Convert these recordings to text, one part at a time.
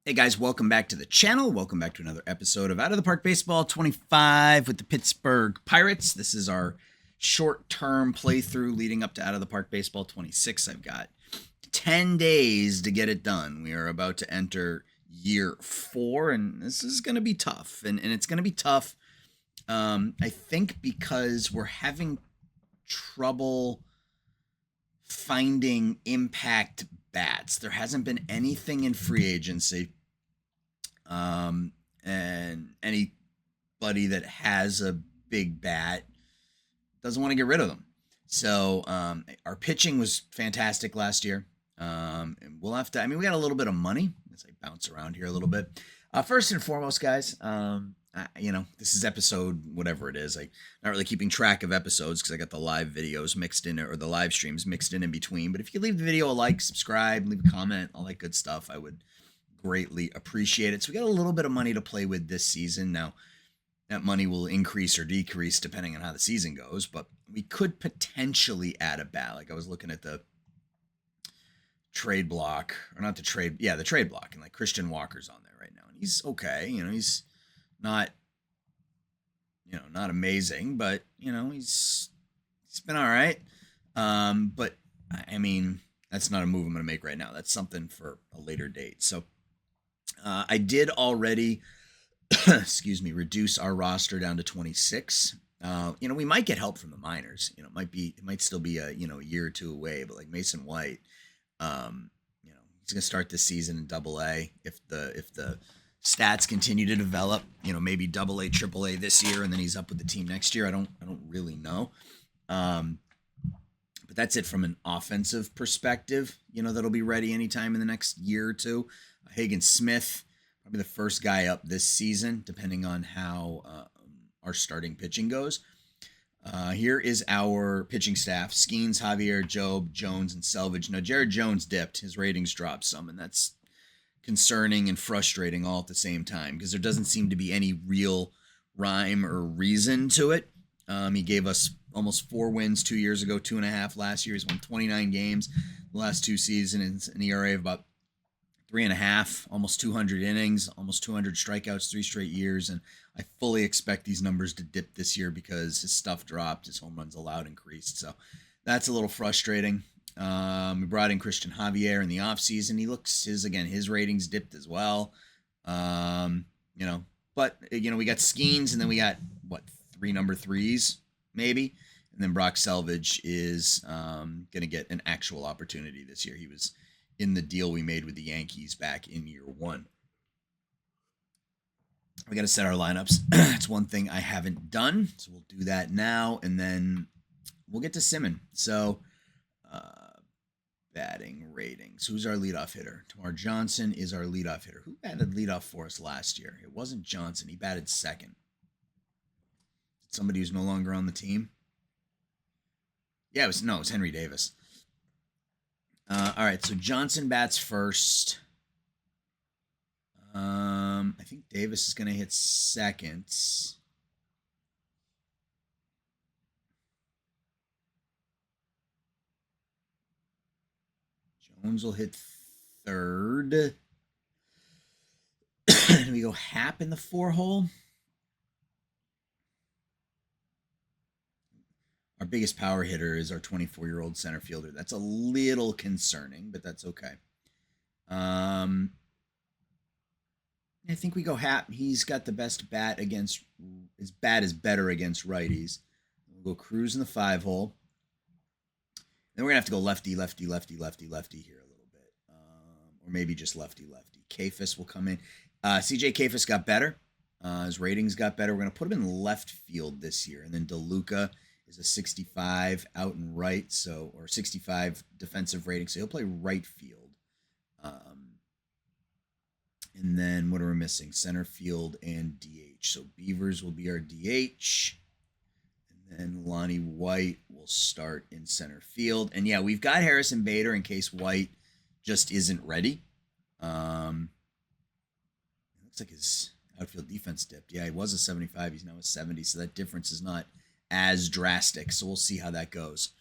Hey guys, welcome back to the channel. Welcome back to another episode of Out of the Park Baseball 25 with the Pittsburgh Pirates. This is our short-term playthrough leading up to Out of the Park Baseball 26. I've got 10 days to get it done. We are about to enter year 4, and this is going to be tough. And it's going to be tough, I think, because we're having trouble finding impact bats. There hasn't been anything in free agency. And anybody that has a big bat doesn't want to get rid of them. So our pitching was fantastic last year. And we'll have to, we got a little bit of money as I bounce around here a little bit. First and foremost, guys, this is episode whatever it is. I'm not really keeping track of episodes because I got the live videos mixed in, or the live streams mixed in between. But if you leave the video a like, subscribe, leave a comment, all that good stuff, I would greatly appreciate it. So we got a little bit of money to play with this season. Now, that money will increase or decrease depending on how the season goes, but we could potentially add a bat. Like I was looking at the trade block, or not the trade, the trade block, and like Christian Walker's on there right now, and he's okay. He's not, not amazing, but he's been all right. But that's not a move I'm going to make right now. That's something for a later date. So I did already, reduce our roster down to 26. We might get help from the minors. It might still be a year or two away. But like Mason White, he's gonna start this season in Double-A. If the stats continue to develop, maybe Double-A, Triple-A this year, and then he's up with the team next year. I don't really know. But that's it from an offensive perspective. That'll be ready anytime in the next year or two. Hagen Smith, probably the first guy up this season, depending on how our starting pitching goes. Here is our pitching staff: Skeens, Javier, Job, Jones, and Selvage. Now, Jared Jones dipped. His ratings dropped some, and that's concerning and frustrating all at the same time because there doesn't seem to be any real rhyme or reason to it. He gave us almost 4 wins 2 years ago, 2.5 last year. He's won 29 games the last 2 seasons, an ERA of about 3.5, almost 200 innings, almost 200 strikeouts 3 straight years. And I fully expect these numbers to dip this year because his stuff dropped, his home runs allowed increased. So that's a little frustrating. We brought in Christian Javier in the offseason. He looks, his ratings dipped as well. But we got Skeens, and then we got 3 number 3s maybe. And then Brock Selvage is going to get an actual opportunity this year. He was in the deal we made with the Yankees back in year 1. We got to set our lineups. It's one thing I haven't done, so we'll do that now, and then we'll get to Simmon. So, batting ratings. Who's our leadoff hitter? Tamar Johnson is our leadoff hitter. Who batted leadoff for us last year? It wasn't Johnson. He batted second. Somebody who's no longer on the team. Yeah, it was Henry Davis. All right, so Johnson bats first. I think Davis is going to hit second. Jones will hit third. And we go Happ in the 4-hole. Our biggest power hitter is our 24-year-old center fielder. That's a little concerning, but that's okay. I think we go Happ. He's got the best bat against, his bat is better against righties. We'll go Cruz in the 5-hole. Then we're going to have to go lefty, lefty, lefty, lefty, lefty here a little bit. Or maybe just lefty, lefty. Kafis will come in. CJ Kafis got better. His ratings got better. We're going to put him in left field this year. And then DeLuca is a 65 out and right, or 65 defensive rating, so he'll play right field. And then what are we missing? Center field and DH. So Beavers will be our DH. And then Lonnie White will start in center field. And yeah, we've got Harrison Bader in case White just isn't ready. Looks like his outfield defense dipped. Yeah, he was a 75. He's now a 70, so that difference is not as drastic. So we'll see how that goes.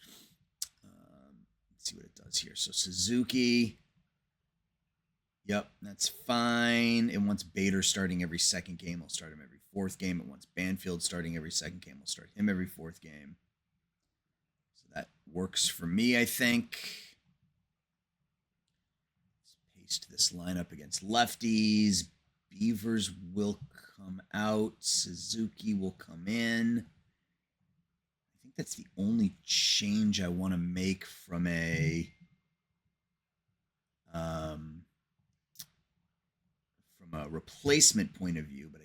Let's see what it does here. So Suzuki, Yep, that's fine. It wants Bader starting every second game. I'll start him every fourth game. It wants Banfield starting every second game. We'll start him every fourth game. So that works for me, I think. Let's paste this lineup against lefties. Beavers will come out. Suzuki will come in. I think that's the only change I want to make from a replacement point of view. But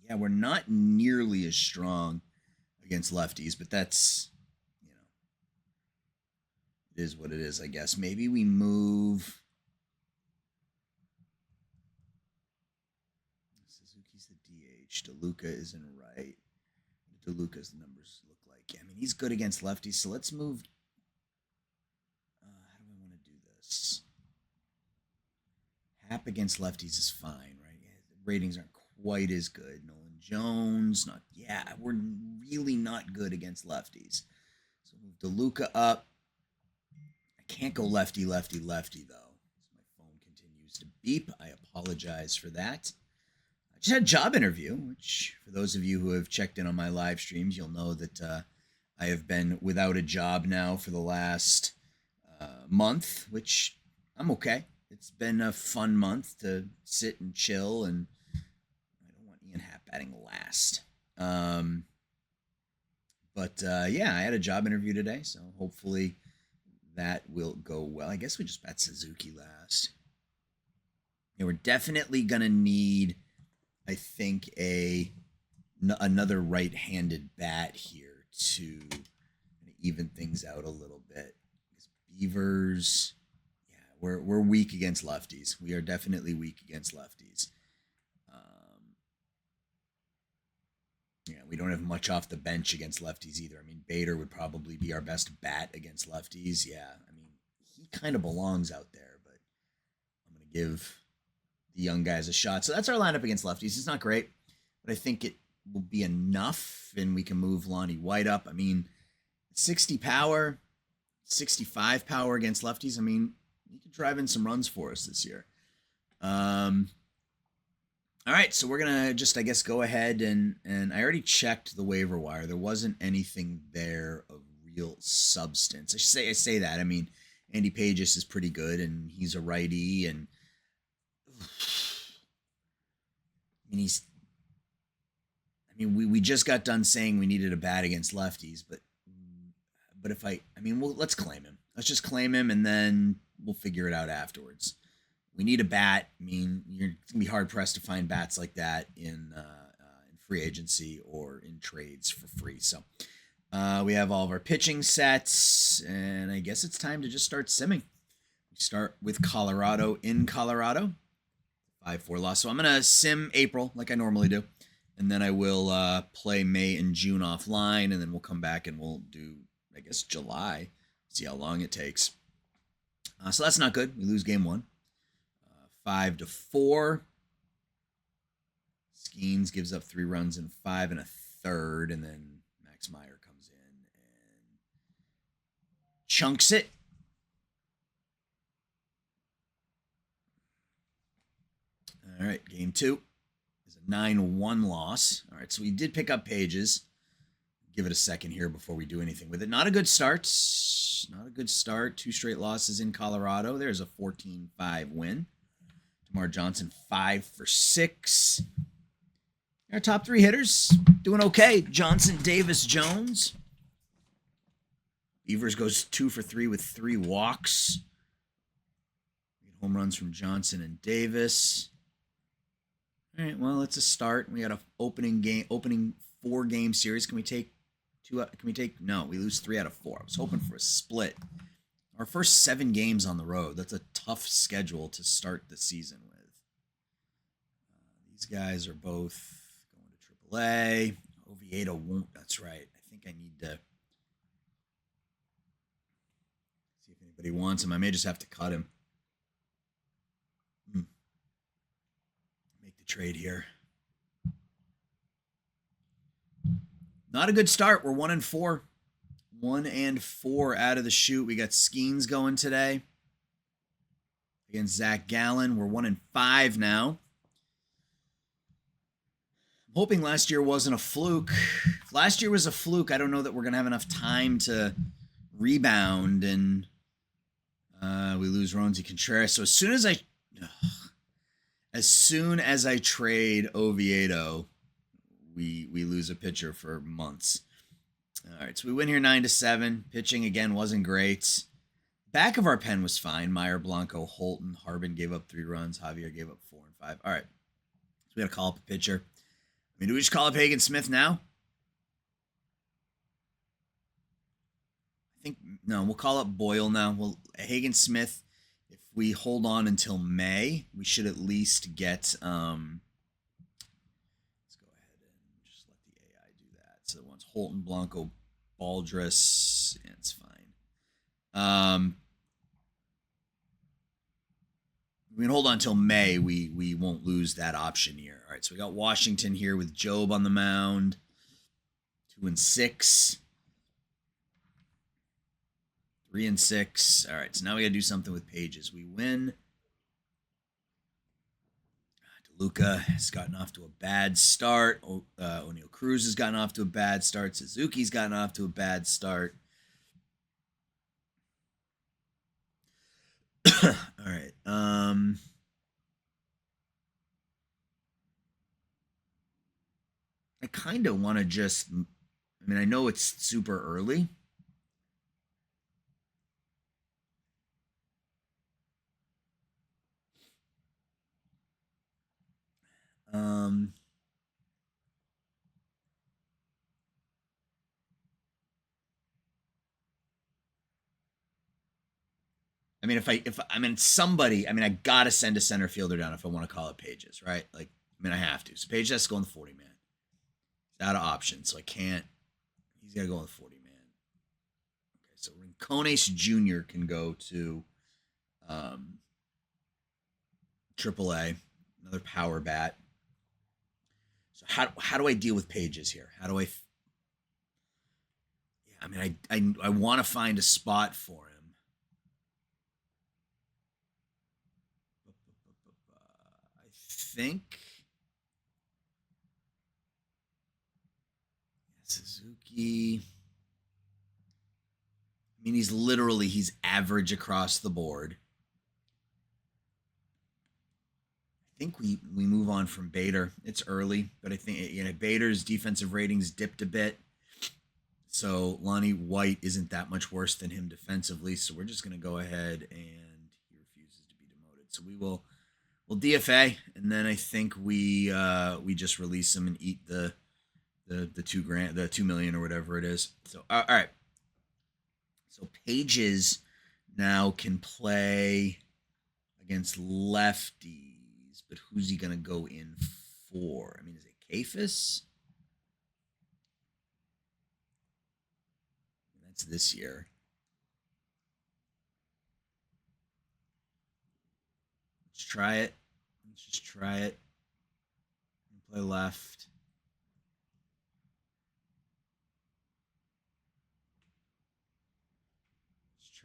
yeah, we're not nearly as strong against lefties, but that's, it is what it is, I guess. Maybe we move. Suzuki's the DH. DeLuca is in right. DeLuca's numbers look like. I mean, he's good against lefties, so let's move. How do I want to do this? Hap against lefties is fine, right? Yeah, the ratings aren't quite as good. Nolan Jones, we're really not good against lefties. So move DeLuca up. I can't go lefty, lefty, lefty, though. So my phone continues to beep. I apologize for that. I just had a job interview, which for those of you who have checked in on my live streams, you'll know that I have been without a job now for the last month, which I'm okay. It's been a fun month to sit and chill, and I don't want Ian Happ batting last. Yeah, I had a job interview today, so hopefully that will go well. I guess we just bat Suzuki last. Yeah, we're definitely going to need, I think, another right-handed bat here to even things out a little bit. Because Beavers, we're weak against lefties. We are definitely weak against lefties. We don't have much off the bench against lefties either. I mean, Bader would probably be our best bat against lefties. Yeah, I mean, he kind of belongs out there, but I'm going to give the young guys a shot. So that's our lineup against lefties. It's not great, but I think it will be enough, and we can move Lonnie White up. I mean, 60 power, 65 power against lefties. I mean, he could drive in some runs for us this year. All right, so we're going to just, I guess, go ahead and I already checked the waiver wire. There wasn't anything there of real substance. I say that. I mean, Andy Pages is pretty good, and he's a righty, and we just got done saying we needed a bat against lefties, but let's claim him. Let's just claim him, and then we'll figure it out afterwards. We need a bat. I mean, you're going to be hard-pressed to find bats like that in free agency or in trades for free. So we have all of our pitching sets, and I guess it's time to just start simming. We start with Colorado in Colorado. 5-4 loss. So I'm going to sim April like I normally do, and then I will play May and June offline, and then we'll come back and we'll do, I guess, July. See how long it takes. So that's not good. We lose game 1. 5-4. Skeens gives up 3 runs in 5 1/3, and then Max Meyer comes in and chunks it. All right, game 2 is a 9-1 loss. All right, so we did pick up Pages. Give it a second here before we do anything with it. Not a good start. Not a good start. 2 straight losses in Colorado. There's a 14-5 win. DeMar Johnson, 5 for 6. Our top 3 hitters doing okay. Johnson, Davis, Jones. Beavers goes 2 for 3 with 3 walks. Home runs from Johnson and Davis. All right, well, it's a start. We got an opening 4-game series. Can we take 2? No, we lose 3 out of 4. I was hoping for a split. Our first 7 games on the road. That's a tough schedule to start the season with. These guys are both going to AAA. Oviedo won't. That's right. I think I need to see if anybody wants him. I may just have to cut him. Make the trade here. Not a good start. We're 1-4. 1-4 out of the chute. We got Skeens going today. against Zach Gallen. We're 1-5 now. I'm hoping last year wasn't a fluke. If last year was a fluke, I don't know that we're going to have enough time to rebound, and we lose Ronzi Contreras. So as soon as I trade Oviedo, we lose a pitcher for months. All right, so we win here 9-7. Pitching again wasn't great. Back of our pen was fine. Meyer, Blanco, Holton, Harbin gave up 3 runs. Javier gave up 4 and 5. All right, so we got to call up a pitcher. I mean, do we just call up Hagen Smith now? I think no. We'll call up Boyle now. Well, Hagen Smith. If we hold on until May, we should at least get. Let's go ahead and just let the AI do that. So once Holton, Blanco, Baldress, yeah, it's fine. We can hold on until May. We won't lose that option here. All right, so we got Washington here with Job on the mound. 2-6. 3-6. All right, so now we got to do something with Pages. We win. DeLuca has gotten off to a bad start. O'Neal Cruz has gotten off to a bad start. Suzuki's gotten off to a bad start. All right. I kind of want to just. I mean, I know it's super early. I mean, I gotta send a center fielder down if I want to call it Pages, right? Like, I mean, I have to. So Pages has to go in the 40 man. He's out of options, so I can't. He's got to go in the 40 man. Okay, so Rincones Jr. can go to AAA, another power bat. So how do I deal with Pages here? How do I? Yeah, I mean, I want to find a spot for him. I think Suzuki. I mean, he's average across the board. I think we move on from Bader. It's early, but I think Bader's defensive ratings dipped a bit. So Lonnie White isn't that much worse than him defensively. So we're just going to go ahead, and he refuses to be demoted. So we'll DFA, and then I think we just release him and eat the $2,000, the $2 million or whatever it is. So all right. So Pages now can play against lefties, but who's he going to go in for? I mean, is it Kafis? That's this year. Let's try it. Let's just try it. Play left.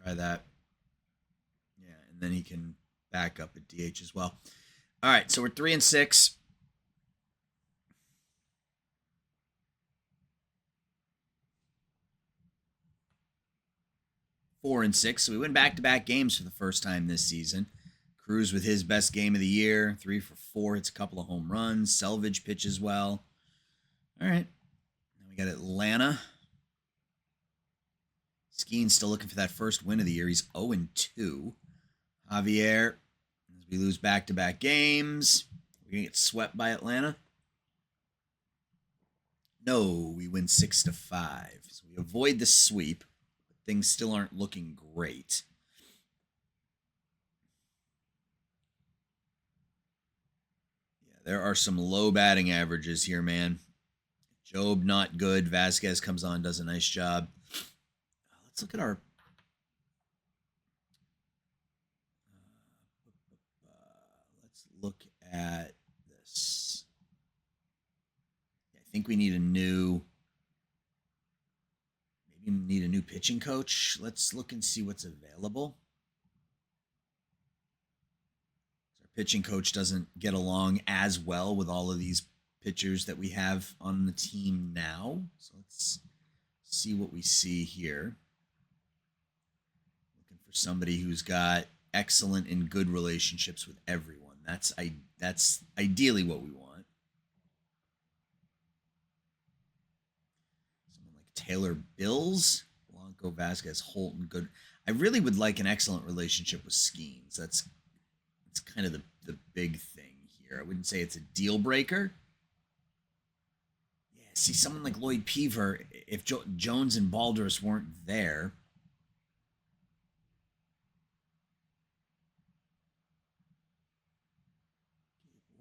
Try that. Yeah, and then he can back up at DH as well. All right, so we're 3-6. 4-6. So we win back-to-back games for the first time this season. Cruz with his best game of the year, 3 for 4. It's a couple of home runs. Selvage pitches well. All right. Now we got Atlanta. Skeen's still looking for that first win of the year. He's 0-2. Javier, as we lose back-to-back games, we're going to get swept by Atlanta. No, we win 6-5. So we avoid the sweep. But things still aren't looking great. Yeah, there are some low batting averages here, man. Job, not good. Vasquez comes on, does a nice job. Let's look at our let's look at this. I think we need a new pitching coach. Let's look and see what's available. pitching coach doesn't get along as well with all of these pitchers that we have on the team now. So let's see what we see here. Looking for somebody who's got excellent and good relationships with everyone. That's ideally what we want. Someone like Taylor Bills, Blanco, Vasquez, Holton, good. I really would like an excellent relationship with Skeens. That's kind of the big thing here. I wouldn't say it's a deal breaker. Yeah, see, someone like Lloyd Peaver, if Jones and Baldurus weren't there.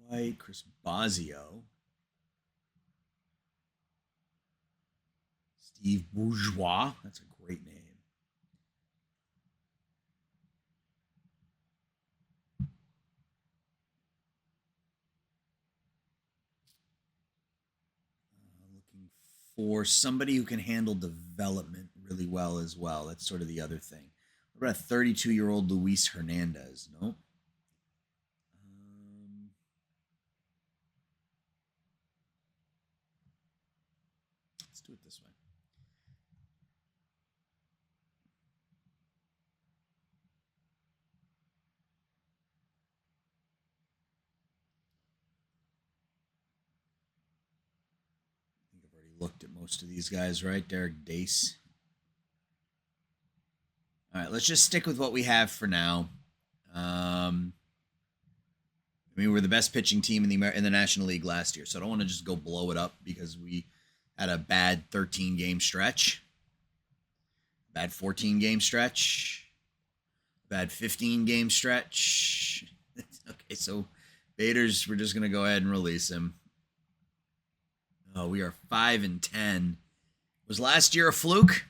White, Chris Bosio, Steve Bourgeois. That's a great name. Looking for somebody who can handle development really well as well. That's sort of the other thing. What about a 32-year-old Luis Hernandez? No. Let's do it this way. I think I've already looked at most of these guys, right? Derek Dace. All right, let's just stick with what we have for now. I mean, we're the best pitching team in the National League last year, so I don't want to just go blow it up because we had a bad 13-game stretch, bad 14-game stretch, bad 15-game stretch. Okay, so Bader's, we're just gonna go ahead and release him. Oh, we are 5-10. Was last year a fluke?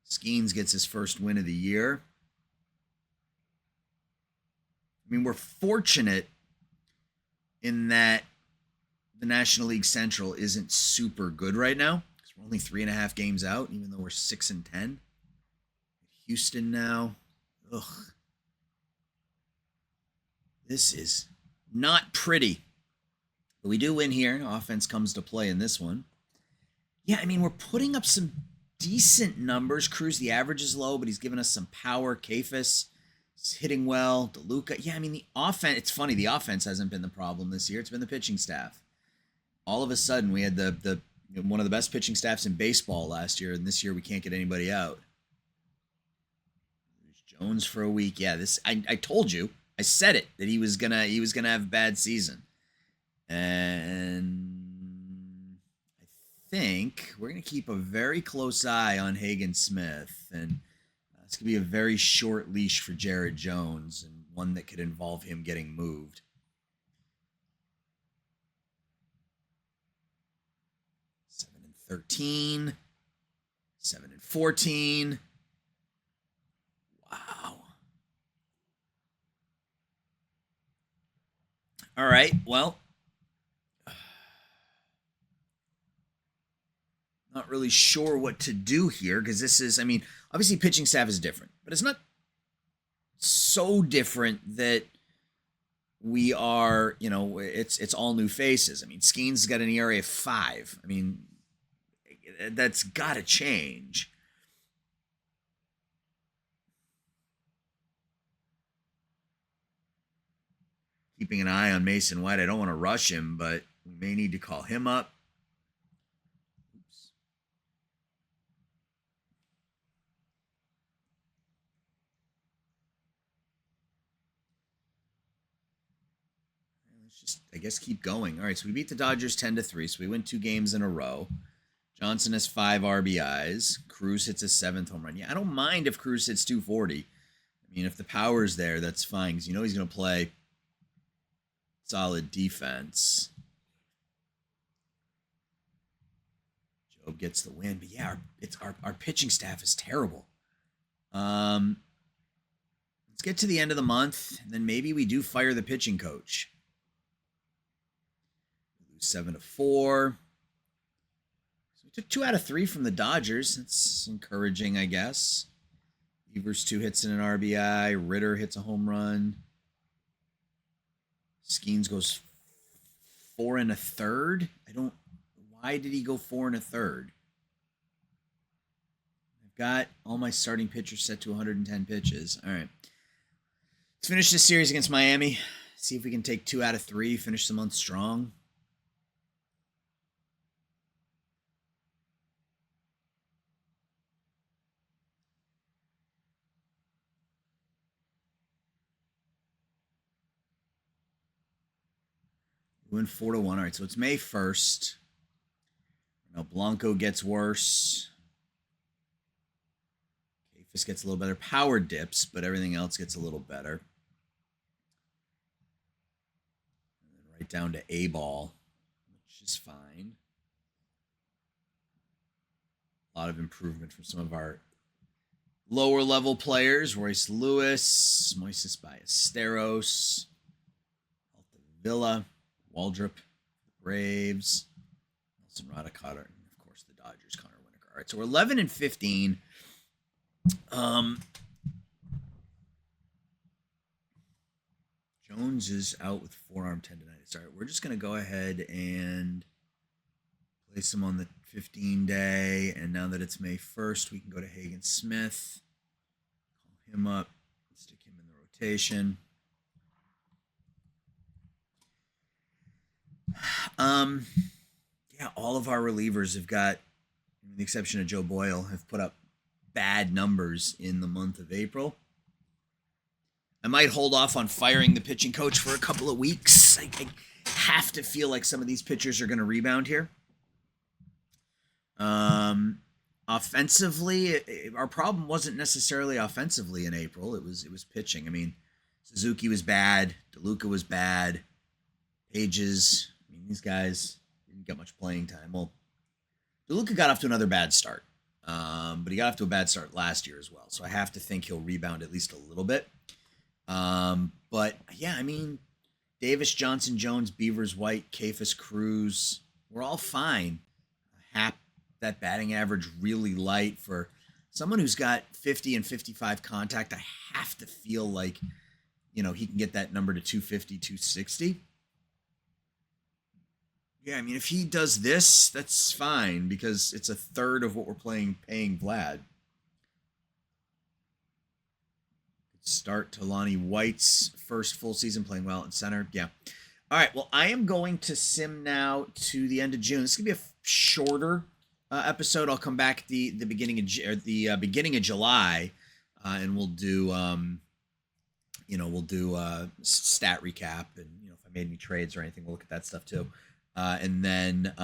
Skeens gets his first win of the year. I mean, we're fortunate in that the National League Central isn't super good right now because we're only 3.5 games out, even though we're 6-10. Houston now. Ugh. This is not pretty. But we do win here. Offense comes to play in this one. Yeah, I mean, we're putting up some decent numbers. Cruz, the average is low, but he's given us some power. Kafis is hitting well. DeLuca. Yeah, I mean, the offense, it's funny, the offense hasn't been the problem this year. It's been the pitching staff. All of a sudden, we had the one of the best pitching staffs in baseball last year, and this year we can't get anybody out. There's Jones for a week. Yeah, this I told you. I said it that he was gonna have a bad season. And I think we're going to keep a very close eye on Hagen Smith. And it's going to be a very short leash for Jared Jones and one that could involve him getting moved. 7-13, 7-14. Wow. All right. Well, not really sure what to do here because this is, I mean, obviously pitching staff is different, but it's not so different that we are, it's all new faces. I mean, Skeens got an ERA of 5. I mean, that's got to change. Keeping an eye on Mason White. I don't want to rush him, but we may need to call him up. Just, I guess, keep going. All right, so we beat the Dodgers 10-3, so we win 2 games in a row. Johnson has 5 RBIs. Cruz hits his 7th home run. Yeah, I don't mind if Cruz hits 240. I mean, if the power's there, that's fine, because he's going to play solid defense. Job gets the win, but yeah, our pitching staff is terrible. Let's get to the end of the month, and then maybe we do fire the pitching coach. 7-4. So we took 2 out of 3 from the Dodgers. That's encouraging, I guess. Evers 2 hits and an RBI. Ritter hits a home run. Skeens goes 4 1/3. Why did he go 4 1/3? I've got all my starting pitchers set to 110 pitches. All right. Let's finish this series against Miami. See if we can take 2 out of 3, finish the month strong. We win 4-1. All right, so it's May 1st. Now Blanco gets worse. Kafis gets a little better. Power dips, but everything else gets a little better. And then right down to A-ball, which is fine. A lot of improvement from some of our lower level players. Royce Lewis, Moises Ballesteros, Villa, Waldrop, Braves, Nelson Radicata, and of course the Dodgers, Connor Winnicker. All right, so we're 11-15. Jones is out with forearm tendonitis. All right, we're just going to go ahead and place him on the 15-day, and now that it's May 1st, we can go to Hagen Smith, call him up, stick him in the rotation. Yeah, all of our relievers have got, with the exception of Joe Boyle, have put up bad numbers in the month of April. I might hold off on firing the pitching coach for a couple of weeks. I have to feel like some of these pitchers are going to rebound here. Offensively, our problem wasn't necessarily offensively in April. It was pitching. I mean, Suzuki was bad. DeLuca was bad. Pages. I mean, these guys didn't get much playing time. Well, DeLuca got off to another bad start. But he got off to a bad start last year as well. So I have to think he'll rebound at least a little bit. But yeah, I mean, Davis, Johnson, Jones, Beavers, White, Kafis, Cruz, we're all fine. That batting average really light for someone who's got 50 and 55 contact. I have to feel like, he can get that number to 250, 260. Yeah, I mean, if he does this, that's fine because it's a third of what we're paying Vlad. Start to Lonnie White's first full season playing well at center. Yeah. All right. Well, I am going to sim now to the end of June. This is gonna be a shorter episode. I'll come back the beginning of beginning of July, and we'll do stat recap, and if I made any trades or anything, we'll look at that stuff too. And then that's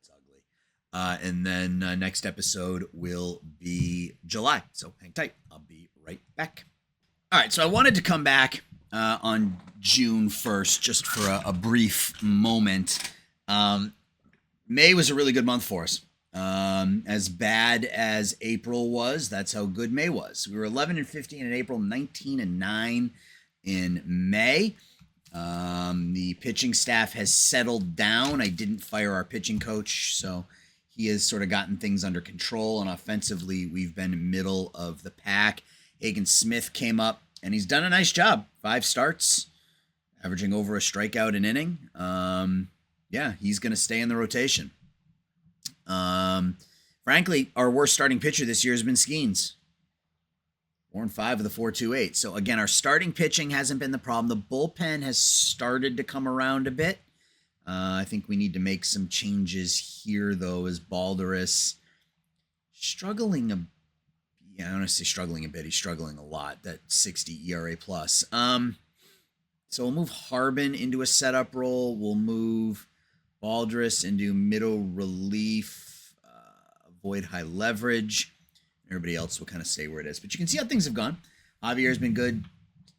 ugly. And then next episode will be July. So hang tight. I'll be right back. All right. So I wanted to come back on June 1st just for a brief moment. May was a really good month for us. As bad as April was, that's how good May was. We were 11-15 in April, 19-9 in May. The pitching staff has settled down. I didn't fire our pitching coach, so he has sort of gotten things under control. And offensively, we've been middle of the pack. Hagen Smith came up, and he's done a nice job. 5 starts, averaging over a strikeout an inning. Yeah, he's going to stay in the rotation. Frankly, our worst starting pitcher this year has been Skeens. 4-5 of the 4.28. So again, our starting pitching hasn't been the problem. The bullpen has started to come around a bit. I think we need to make some changes here, though, as Balderas struggling I don't want to say struggling a bit. He's struggling a lot. That 60 ERA plus. So we'll move Harbin into a setup role. We'll move Balderas into middle relief, avoid high leverage. Everybody else will kind of stay where it is. But you can see how things have gone. Javier's been good.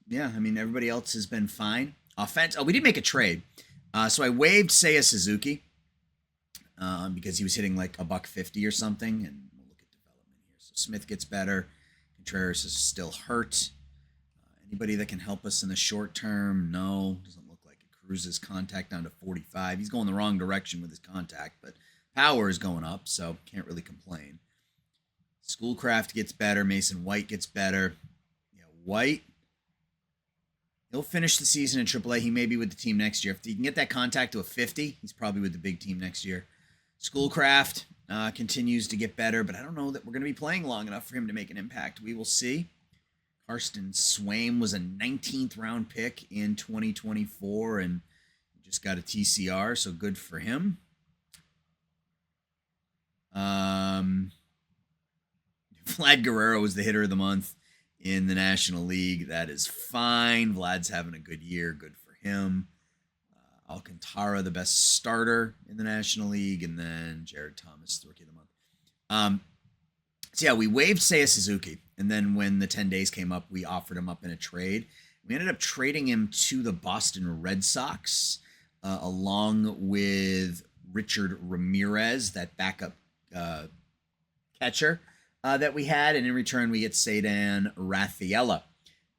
Yeah, I mean, everybody else has been fine. Offense. Oh, we did make a trade. So I waived Seiya Suzuki because he was hitting like $150 or something. And we'll look at development here. So Smith gets better. Contreras is still hurt. Anybody that can help us in the short term? No, doesn't look like it. Cruz's contact down to 45. He's going the wrong direction with his contact, but power is going up, so can't really complain. Schoolcraft gets better. Mason White gets better. Yeah, White, he'll finish the season in AAA. He may be with the team next year. If he can get that contact to a 50, he's probably with the big team next year. Schoolcraft continues to get better, but I don't know that we're going to be playing long enough for him to make an impact. We will see. Karsten Swaim was a 19th round pick in 2024 and just got a TCR, so good for him. Vlad Guerrero was the hitter of the month in the National League. That is fine. Vlad's having a good year. Good for him. Alcantara, the best starter in the National League. And then Jared Thomas, the rookie of the month. So, yeah, we waived Seiya Suzuki. And then when the 10 days came up, we offered him up in a trade. We ended up trading him to the Boston Red Sox along with Richard Ramirez, that backup catcher that we had. And in return, we get Ceddanne Rafaela.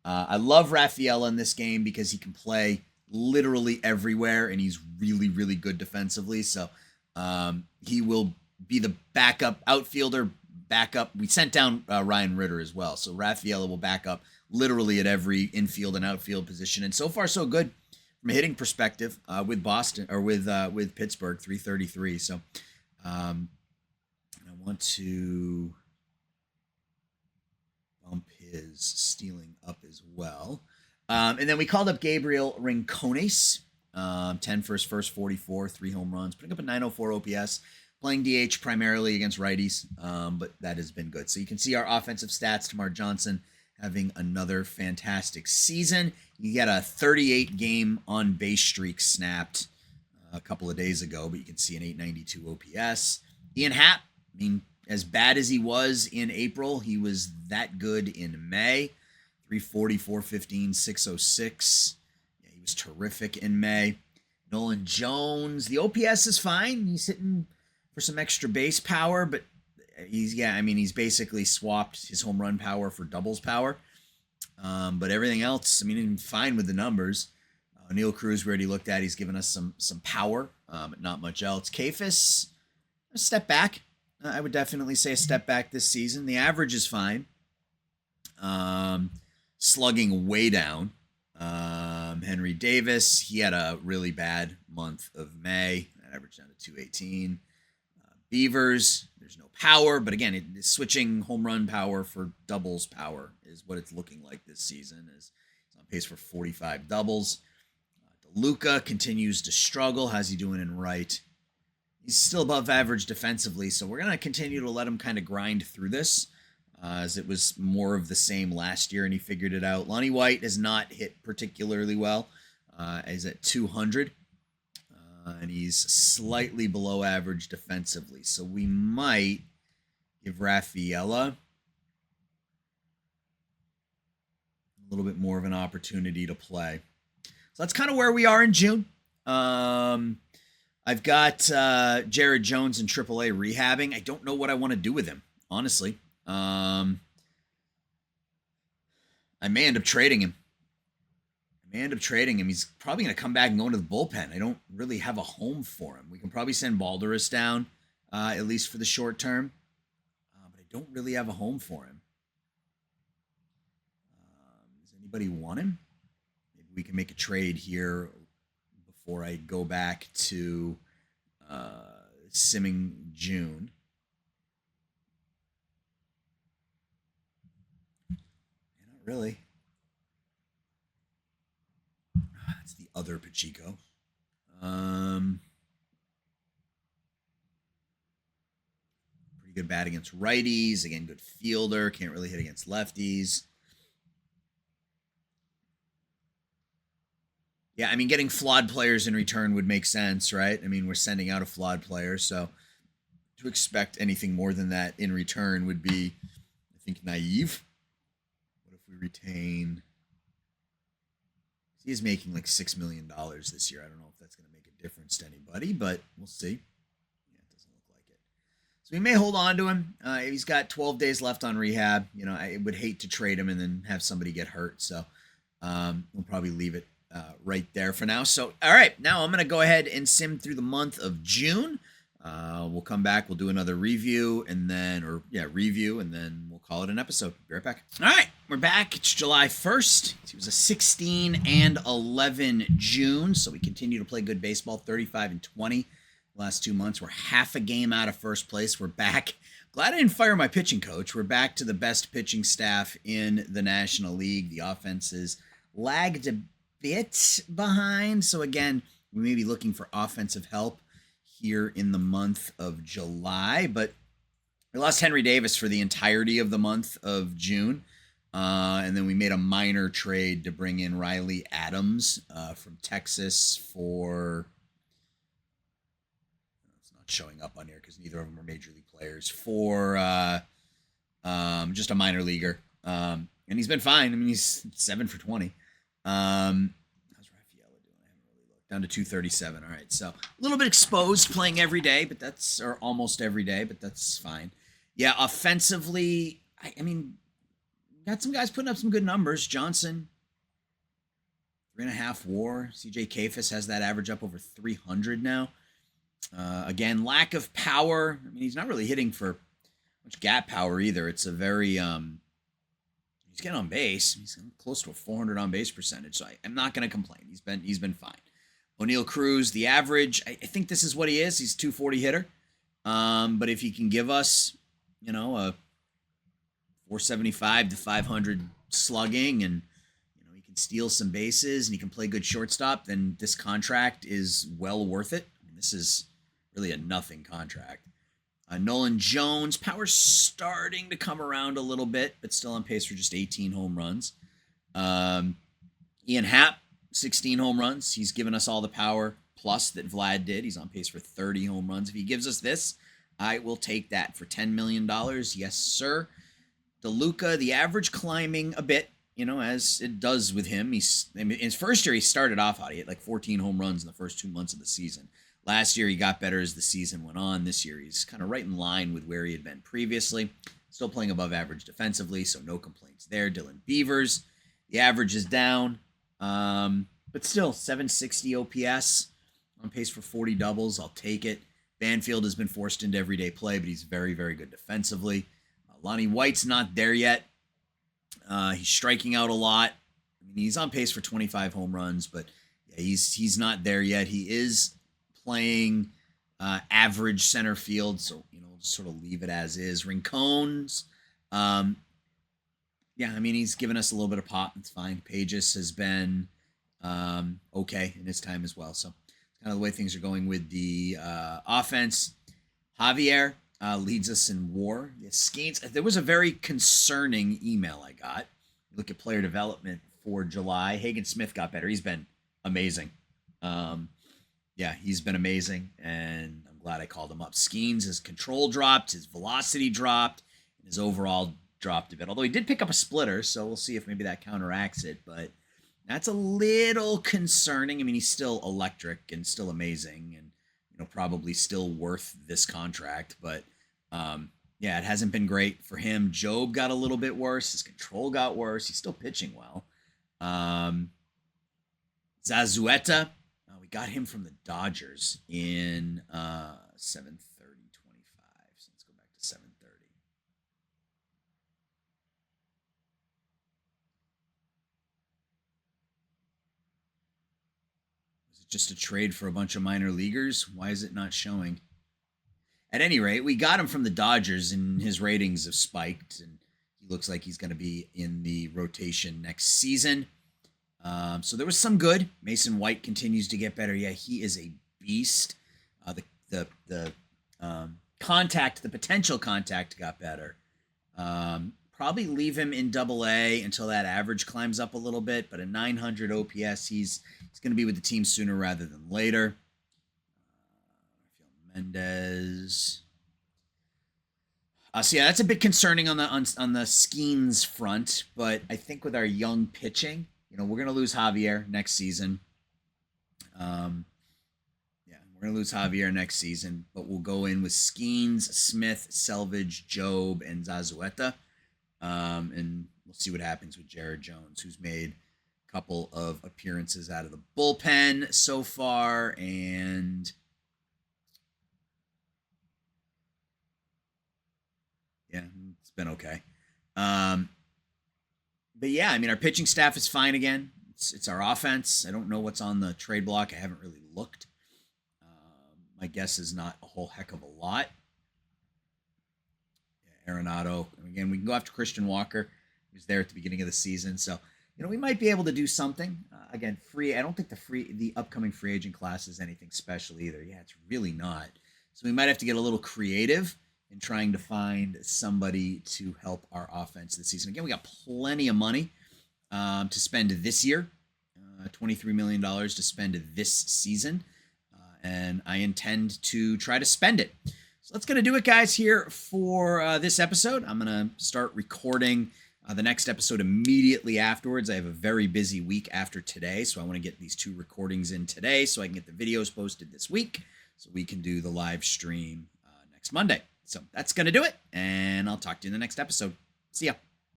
I love Rafaela in this game because he can play literally everywhere, and he's really, really good defensively. So he will be the backup outfielder, backup. We sent down Ryan Ritter as well. So Rafaela will back up literally at every infield and outfield position. And so far, so good from a hitting perspective with Boston or with Pittsburgh, 333. So I want to bump his stealing up as well. And then we called up Gabriel Rincones, 10 for his first 44, 3 home runs, putting up a 904 OPS, playing DH primarily against righties, but that has been good. So you can see our offensive stats. Tamar Johnson having another fantastic season. You got a 38-game on-base streak snapped a couple of days ago, but you can see an 892 OPS. Ian Happ, I mean, as bad as he was in April, he was that good in May. 340, 415, 606. Yeah, he was terrific in May. Nolan Jones, the OPS is fine. He's hitting for some extra base power, but he's basically swapped his home run power for doubles power. But everything else, fine with the numbers. Neil Cruz, we already looked at. He's given us some power, but not much else. Kefis, a step back. I would definitely say a step back this season. The average is fine. Slugging way down. Henry Davis, he had a really bad month of May. That averaged down to 218. Beavers, there's no power, but again, switching home run power for doubles power is what it's looking like this season. Is on pace for 45 doubles. DeLuca continues to struggle. How's he doing in right? He's still above average defensively, so we're going to continue to let him kind of grind through this. As it was more of the same last year, and he figured it out. Lonnie White has not hit particularly well. He's at 200, and he's slightly below average defensively. So we might give Rafaela a little bit more of an opportunity to play. So that's kind of where we are in June. I've got Jared Jones in AAA rehabbing. I don't know what I want to do with him, honestly. I may end up trading him. He's probably going to come back and go into the bullpen. I don't really have a home for him. We can probably send Balderas down, at least for the short term. But I don't really have a home for him. Does anybody want him? Maybe we can make a trade here before I go back to simming June. Really. It's the other Pacheco. Pretty good bat against righties. Again, good fielder. Can't really hit against lefties. Yeah, getting flawed players in return would make sense, right? We're sending out a flawed player, so to expect anything more than that in return would be, I think, naive. We retain. He is making like $6 million this year. I don't know if that's going to make a difference to anybody, but we'll see. Yeah, it doesn't look like it. So we may hold on to him. He's got 12 days left on rehab. I would hate to trade him and then have somebody get hurt. So we'll probably leave it right there for now. So, all right, now I'm going to go ahead and sim through the month of June. We'll come back. We'll do another review and then, review, and then we'll call it an episode. Be right back. All right, we're back. It's July 1st. It was a 16-11 June, so we continue to play good baseball, 35-20. The last 2 months, we're half a game out of first place. We're back. Glad I didn't fire my pitching coach. We're back to the best pitching staff in the National League. The offenses lagged a bit behind, so again, we may be looking for offensive help here in the month of July, but we lost Henry Davis for the entirety of the month of June. And then we made a minor trade to bring in Riley Adams from Texas for, it's not showing up on here because neither of them are major league players, for just a minor leaguer. And he's been fine. I mean, he's 7 for 20. Down to 237. All right, so a little bit exposed playing every day, or almost every day, but that's fine. Yeah, offensively, I mean, got some guys putting up some good numbers. Johnson, 3.5 WAR. CJ Kafis has that average up over 300 now. Again, lack of power. I mean, he's not really hitting for much gap power either. It's a very he's getting on base. He's close to a 400 on base percentage, so I'm not going to complain. He's been fine. O'Neal Cruz, the average, I think this is what he is. He's a 240 hitter. But if he can give us, a 475 to 500 slugging, and he can steal some bases and he can play good shortstop, then this contract is well worth it. I mean, this is really a nothing contract. Nolan Jones, power's starting to come around a little bit, but still on pace for just 18 home runs. Ian Happ, 16 home runs. He's given us all the power plus that Vlad did. He's on pace for 30 home runs. If he gives us this, I will take that for $10 million. Yes, sir. DeLuca, the average climbing a bit, as it does with him. In his first year, he started off hot. He had like 14 home runs in the first 2 months of the season. Last year, he got better as the season went on. This year, he's kind of right in line with where he had been previously. Still playing above average defensively, so no complaints there. Dylan Beavers, the average is down. But still, 760 OPS, on pace for 40 doubles. I'll take it. Banfield has been forced into everyday play, but he's very, very good defensively. Lonnie White's not there yet. He's striking out a lot. I mean, he's on pace for 25 home runs, but yeah, he's not there yet. He is playing average center field, so just sort of leave it as is. Rincones, he's given us a little bit of pop. It's fine. Pages has been okay in his time as well. So it's kind of the way things are going with the offense. Javier leads us in WAR. Yes, Skeens. There was a very concerning email I got. Look at player development for July. Hagen Smith got better. He's been amazing. He's been amazing, and I'm glad I called him up. Skeens, his control dropped, his velocity dropped, and his overall dropped a bit. Although he did pick up a splitter, so we'll see if maybe that counteracts it. But that's a little concerning. I mean, he's still electric and still amazing, and probably still worth this contract. But it hasn't been great for him. Job got a little bit worse. His control got worse. He's still pitching well. Zazueta, we got him from the Dodgers in 7:30:25. So let's go back to 7:30. Was it just a trade for a bunch of minor leaguers? Why is it not showing? At any rate, we got him from the Dodgers, and his ratings have spiked, and he looks like he's going to be in the rotation next season. So there was some good. Mason White continues to get better. Yeah, he is a beast. The potential contact got better. Probably leave him in AA until that average climbs up a little bit, but a 900 OPS, he's going to be with the team sooner rather than later. Mendez. That's a bit concerning on the Skeens front, but I think with our young pitching, we're going to lose Javier next season. We're going to lose Javier next season, but we'll go in with Skeens, Smith, Selvage, Job, and Zazueta. And we'll see what happens with Jared Jones, who's made a couple of appearances out of the bullpen so far, and been okay. Um, but yeah, I mean, our pitching staff is fine again. It's our offense. I don't know what's on the trade block. I haven't really looked. My guess is not a whole heck of a lot. Yeah, Arenado. Again, we can go after Christian Walker. He was there at the beginning of the season, so we might be able to do something. Again, free. I don't think the upcoming free agent class is anything special either. Yeah, it's really not. So we might have to get a little creative in trying to find somebody to help our offense this season. Again, we got plenty of money to spend this year, $23 million to spend this season, and I intend to try to spend it. So that's going to do it, guys, here for this episode. I'm going to start recording the next episode immediately afterwards. I have a very busy week after today, so I want to get these 2 recordings in today so I can get the videos posted this week so we can do the live stream next Monday. So that's going to do it, and I'll talk to you in the next episode. See ya.